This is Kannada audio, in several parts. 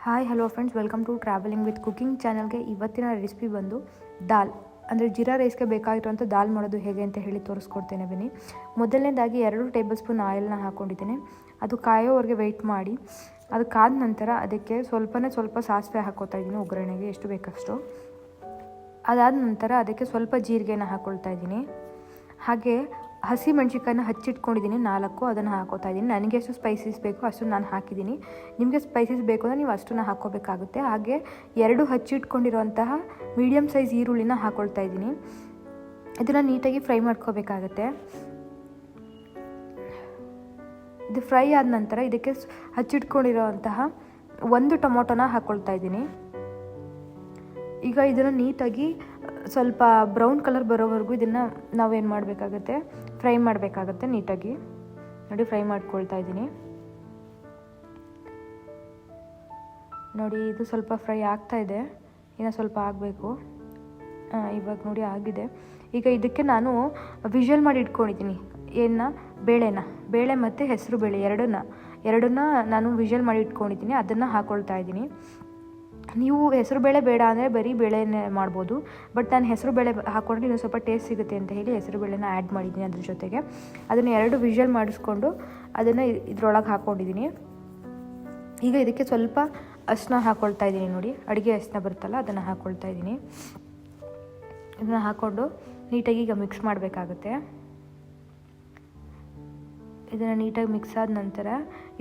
Hi hello friends, welcome to travelling with cooking ಚಾನಲ್ಗೆ. ಇವತ್ತಿನ ರೆಸಿಪಿ ಬಂದು ದಾಲ್, ಅಂದರೆ ಜೀರಾ ರೈಸ್ಗೆ ಬೇಕಾಗಿರುವಂಥ ದಾಲ್ ಮಾಡೋದು ಹೇಗೆ ಅಂತ ಹೇಳಿ ತೋರಿಸ್ಕೊಡ್ತೇನೆ ಬನ್ನಿ. ಮೊದಲನೇದಾಗಿ 2 ಟೇಬಲ್ ಸ್ಪೂನ್ ಆಯಿಲ್ನ ಹಾಕ್ಕೊಂಡಿದ್ದೇನೆ. ಅದು ಕಾಯೋವರೆಗೆ ವೆಯ್ಟ್ ಮಾಡಿ. ಅದು ಕಾದ ನಂತರ ಅದಕ್ಕೆ ಸ್ವಲ್ಪ ಸಾಸಿವೆ ಹಾಕ್ಕೊತಾ ಇದ್ದೀನಿ, ಒಗ್ಗರಣೆಗೆ ಎಷ್ಟು ಬೇಕಷ್ಟು. ಅದಾದ ನಂತರ ಅದಕ್ಕೆ ಸ್ವಲ್ಪ ಜೀರಿಗೆನ ಹಾಕ್ಕೊಳ್ತಾ ಇದ್ದೀನಿ. ಹಾಗೆ ಹಸಿ ಮೆಣಸಿನ್ಕಾಯಿನ ಹಚ್ಚಿಟ್ಕೊಂಡಿದ್ದೀನಿ 4, ಅದನ್ನು ಹಾಕೋತಾ ಇದ್ದೀನಿ. ನನಗೆ ಎಷ್ಟು ಸ್ಪೈಸಸ್ ಬೇಕು ಅಷ್ಟು ನಾನು ಹಾಕಿದ್ದೀನಿ. ನಿಮಗೆ ಸ್ಪೈಸಸ್ ಬೇಕು ಅಂದರೆ ನೀವು ಅಷ್ಟನ್ನು ಹಾಕ್ಕೋಬೇಕಾಗುತ್ತೆ. ಹಾಗೆ 2 ಹಚ್ಚಿಟ್ಕೊಂಡಿರುವಂತಹ ಮೀಡಿಯಮ್ ಸೈಜ್ ಈರುಳ್ಳಿನ ಹಾಕ್ಕೊಳ್ತಾ ಇದ್ದೀನಿ. ಇದನ್ನು ನೀಟಾಗಿ ಫ್ರೈ ಮಾಡ್ಕೋಬೇಕಾಗುತ್ತೆ. ಇದು ಫ್ರೈ ಆದ ನಂತರ ಇದಕ್ಕೆ ಹಚ್ಚಿಟ್ಕೊಂಡಿರೋಂತಹ 1 ಟೊಮೊಟೊನ ಹಾಕ್ಕೊಳ್ತಾ ಇದ್ದೀನಿ. ಈಗ ಇದನ್ನು ನೀಟಾಗಿ ಸ್ವಲ್ಪ ಬ್ರೌನ್ ಕಲರ್ ಬರೋವರೆಗೂ ಇದನ್ನು ನಾವೇನು ಮಾಡಬೇಕಾಗುತ್ತೆ, ಫ್ರೈ ಮಾಡಬೇಕಾಗತ್ತೆ. ನೀಟಾಗಿ ನೋಡಿ ಫ್ರೈ ಮಾಡ್ಕೊಳ್ತಾ ಇದ್ದೀನಿ. ನೋಡಿ ಇದು ಸ್ವಲ್ಪ ಫ್ರೈ ಆಗ್ತಾ ಇದೆ, ಇನ್ನು ಸ್ವಲ್ಪ ಆಗಬೇಕು. ಇವಾಗ ನೋಡಿ ಆಗಿದೆ. ಈಗ ಇದಕ್ಕೆ ನಾನು ವಿಷಲ್ ಮಾಡಿ ಇಟ್ಕೊಂಡಿದ್ದೀನಿ. ಬೇಳೆ ಮತ್ತು ಹೆಸರು ಬೇಳೆ ಎರಡನ್ನ ನಾನು ವಿಷಲ್ ಮಾಡಿ ಇಟ್ಕೊಂಡಿದ್ದೀನಿ. ಅದನ್ನು ಹಾಕ್ಕೊಳ್ತಾ ಇದ್ದೀನಿ. ನೀವು ಹೆಸರು ಬೇಳೆ ಬೇಡ ಅಂದರೆ ಬರೀ ಬೇಳೆನೇ ಮಾಡ್ಬೋದು, ಬಟ್ ನಾನು ಹೆಸರು ಬೇಳೆ ಹಾಕ್ಕೊಂಡ್ರೆ ಇನ್ನೂ ಸ್ವಲ್ಪ ಟೇಸ್ಟ್ ಸಿಗುತ್ತೆ ಅಂತ ಹೇಳಿ ಹೆಸರು ಬೇಳೆನ ಆ್ಯಡ್ ಮಾಡಿದ್ದೀನಿ. ಅದ್ರ ಜೊತೆಗೆ ಅದನ್ನು 2 ವಿಷಲ್ ಮಾಡಿಸ್ಕೊಂಡು ಅದನ್ನು ಇದ್ರೊಳಗೆ ಹಾಕ್ಕೊಂಡಿದ್ದೀನಿ. ಈಗ ಇದಕ್ಕೆ ಸ್ವಲ್ಪ ಅರಿಶಿನ ಹಾಕ್ಕೊಳ್ತಾ ಇದ್ದೀನಿ. ನೋಡಿ ಅಡುಗೆ ಅರಿಶಿನ ಬರುತ್ತಲ್ಲ, ಅದನ್ನು ಹಾಕ್ಕೊಳ್ತಾ ಇದ್ದೀನಿ. ಇದನ್ನು ಹಾಕ್ಕೊಂಡು ನೀಟಾಗಿ ಈಗ ಮಿಕ್ಸ್ ಮಾಡಬೇಕಾಗುತ್ತೆ. ಇದನ್ನು ನೀಟಾಗಿ ಮಿಕ್ಸ್ ಆದ ನಂತರ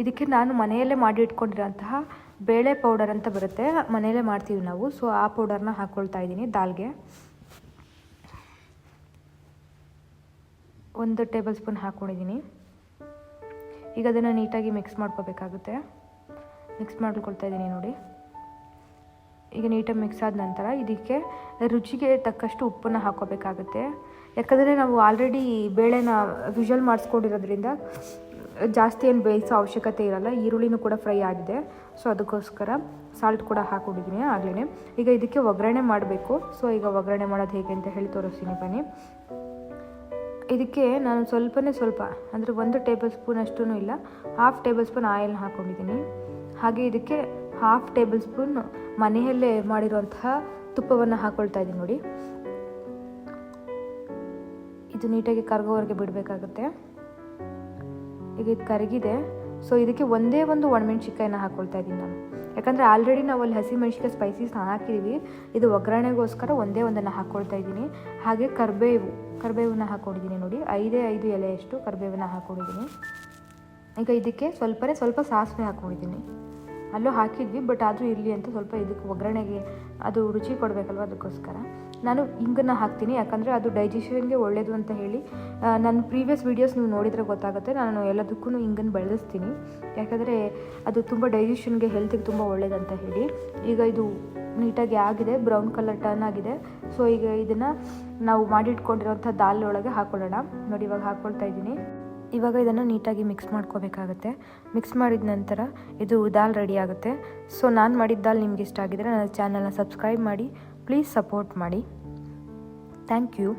ಇದಕ್ಕೆ ನಾನು ಮನೆಯಲ್ಲೇ ಮಾಡಿ ಇಟ್ಕೊಂಡಿರೋಂತಹ ಬೇಳೆ ಪೌಡರ್ ಅಂತ ಬರುತ್ತೆ, ಮನೆಯಲ್ಲೇ ಮಾಡ್ತೀವಿ ನಾವು. ಸೊ ಆ ಪೌಡರ್ನ ಹಾಕ್ಕೊಳ್ತಾ ಇದ್ದೀನಿ ದಾಲ್ಗೆ. 1 ಟೇಬಲ್ ಸ್ಪೂನ್ ಹಾಕ್ಕೊಂಡಿದ್ದೀನಿ. ಈಗ ಅದನ್ನು ನೀಟಾಗಿ ಮಿಕ್ಸ್ ಮಾಡ್ಕೋಬೇಕಾಗುತ್ತೆ. ಮಿಕ್ಸ್ ಮಾಡ್ಕೊಳ್ತಾ ಇದ್ದೀನಿ ನೋಡಿ. ಈಗ ನೀಟಾಗಿ ಮಿಕ್ಸ್ ಆದ ನಂತರ ಇದಕ್ಕೆ ರುಚಿಗೆ ತಕ್ಕಷ್ಟು ಉಪ್ಪನ್ನು ಹಾಕ್ಕೋಬೇಕಾಗುತ್ತೆ. ಯಾಕಂದರೆ ನಾವು ಆಲ್ರೆಡಿ ಬೇಳೆನ ವಿಷಲ್ ಮಾಡಿಸ್ಕೊಂಡಿರೋದ್ರಿಂದ ಜಾಸ್ತಿ ಏನು ಬೇಯಿಸೋ ಅವಶ್ಯಕತೆ ಇರಲ್ಲ. ಈರುಳ್ಳಿನೂ ಕೂಡ ಫ್ರೈ ಆಗಿದೆ, ಸೊ ಅದಕ್ಕೋಸ್ಕರ ಸಾಲ್ಟ್ ಕೂಡ ಹಾಕ್ಕೊಂಡಿದ್ದೀನಿ ಆಗಲೇ. ಈಗ ಇದಕ್ಕೆ ಒಗ್ಗರಣೆ ಮಾಡಬೇಕು. ಸೊ ಈಗ ಒಗ್ಗರಣೆ ಮಾಡೋದು ಹೇಗೆ ಅಂತ ಹೇಳಿ ತೋರಿಸ್ತೀನಿ ಬನ್ನಿ. ಇದಕ್ಕೆ ನಾನು ಸ್ವಲ್ಪ ಅಂದರೆ 1 ಟೇಬಲ್ ಸ್ಪೂನ್ ಅಷ್ಟೂ ಇಲ್ಲ, 1/2 ಟೇಬಲ್ ಸ್ಪೂನ್ ಆಯಿಲ್ನ ಹಾಕ್ಕೊಂಡಿದ್ದೀನಿ. ಹಾಗೆ ಇದಕ್ಕೆ 1/2 ಟೇಬಲ್ ಸ್ಪೂನ್ ಮನೆಯಲ್ಲೇ ಮಾಡಿರುವಂತಹ ತುಪ್ಪವನ್ನು ಹಾಕ್ಕೊಳ್ತಾ ಇದ್ದೀನಿ ನೋಡಿ. ಇದು ನೀಟಾಗಿ ಕರಗೋವರೆಗೆ ಬಿಡಬೇಕಾಗುತ್ತೆ. ಈಗ ಇದು ಕರಗಿದೆ. ಸೊ ಇದಕ್ಕೆ ಒಂದೇ ಒಂದು ಒಣಮೆಣ್ಸಿನ್ಕಾಯಿನ ಹಾಕ್ಕೊಳ್ತಾ ಇದ್ದೀನಿ ನಾನು. ಯಾಕಂದರೆ ಆಲ್ರೆಡಿ ನಾವು ಅಲ್ಲಿ ಹಸಿ ಮೆಣಸಿನ್ಕಾಯಿ ಸ್ಪೈಸಸ್ನ ಹಾಕಿದ್ದೀವಿ. ಇದು ಒಗ್ಗರಣೆಗೋಸ್ಕರ ಒಂದೇ ಒಂದನ್ನು ಹಾಕ್ಕೊಳ್ತಾ ಇದ್ದೀನಿ. ಹಾಗೆ ಕರಿಬೇವನ್ನ ಹಾಕ್ಕೊಂಡಿದ್ದೀನಿ ನೋಡಿ. 5 ಎಲೆಯಷ್ಟು ಕರಿಬೇವನ್ನ ಹಾಕ್ಕೊಂಡಿದ್ದೀನಿ. ಈಗ ಇದಕ್ಕೆ ಸ್ವಲ್ಪ ಸಾಸಿವೆ ಹಾಕ್ಕೊಂಡಿದ್ದೀನಿ. ಅಲ್ಲೂ ಹಾಕಿದ್ವಿ, ಬಟ್ ಆದರೂ ಇರಲಿ ಅಂತ ಸ್ವಲ್ಪ ಇದಕ್ಕೆ ಒಗ್ಗರಣೆಗೆ ಅದು ರುಚಿ ಕೊಡಬೇಕಲ್ವ, ಅದಕ್ಕೋಸ್ಕರ ನಾನು ಇಂಗನ್ನು ಹಾಕ್ತೀನಿ. ಯಾಕಂದರೆ ಅದು ಡೈಜೆಷನ್ಗೆ ಒಳ್ಳೆಯದು ಅಂತ ಹೇಳಿ ನನ್ನ ಪ್ರೀವಿಯಸ್ ವೀಡಿಯೋಸ್ ನೀವು ನೋಡಿದರೆ ಗೊತ್ತಾಗುತ್ತೆ. ನಾನು ಎಲ್ಲದಕ್ಕೂ ಇಂಗನ್ನು ಬಳಸ್ತೀನಿ, ಯಾಕಂದರೆ ಅದು ತುಂಬ ಡೈಜೆಷನ್ಗೆ, ಹೆಲ್ತಿಗೆ ತುಂಬ ಒಳ್ಳೆಯದಂತ ಹೇಳಿ. ಈಗ ಇದು ನೀಟಾಗಿ ಆಗಿದೆ, ಬ್ರೌನ್ ಕಲರ್ ಟರ್ನ್ ಆಗಿದೆ. ಸೊ ಈಗ ಇದನ್ನು ನಾವು ಮಾಡಿಟ್ಕೊಂಡಿರೋಂಥ ದಾಲ್ ಒಳಗೆ ಹಾಕ್ಕೊಳ್ಳೋಣ ನೋಡಿ. ಇವಾಗ ಹಾಕ್ಕೊಳ್ತಾ ಇದ್ದೀನಿ. ಇವಾಗ ಇದನ್ನು ನೀಟಾಗಿ ಮಿಕ್ಸ್ ಮಾಡ್ಕೋಬೇಕಾಗುತ್ತೆ. ಮಿಕ್ಸ್ ಮಾಡಿದ ನಂತರ ಇದು ದಾಲ್ ರೆಡಿ ಆಗುತ್ತೆ. ಸೊ ನಾನು ಮಾಡಿದ ದಾಲ್ ನಿಮ್ಗೆ ಇಷ್ಟ ಆಗಿದರೆ ನನ್ನ ಚಾನಲ್ನ ಸಬ್ಸ್ಕ್ರೈಬ್ ಮಾಡಿ, ಪ್ಲೀಸ್ ಸಪೋರ್ಟ್ ಮಾಡಿ. Thank you.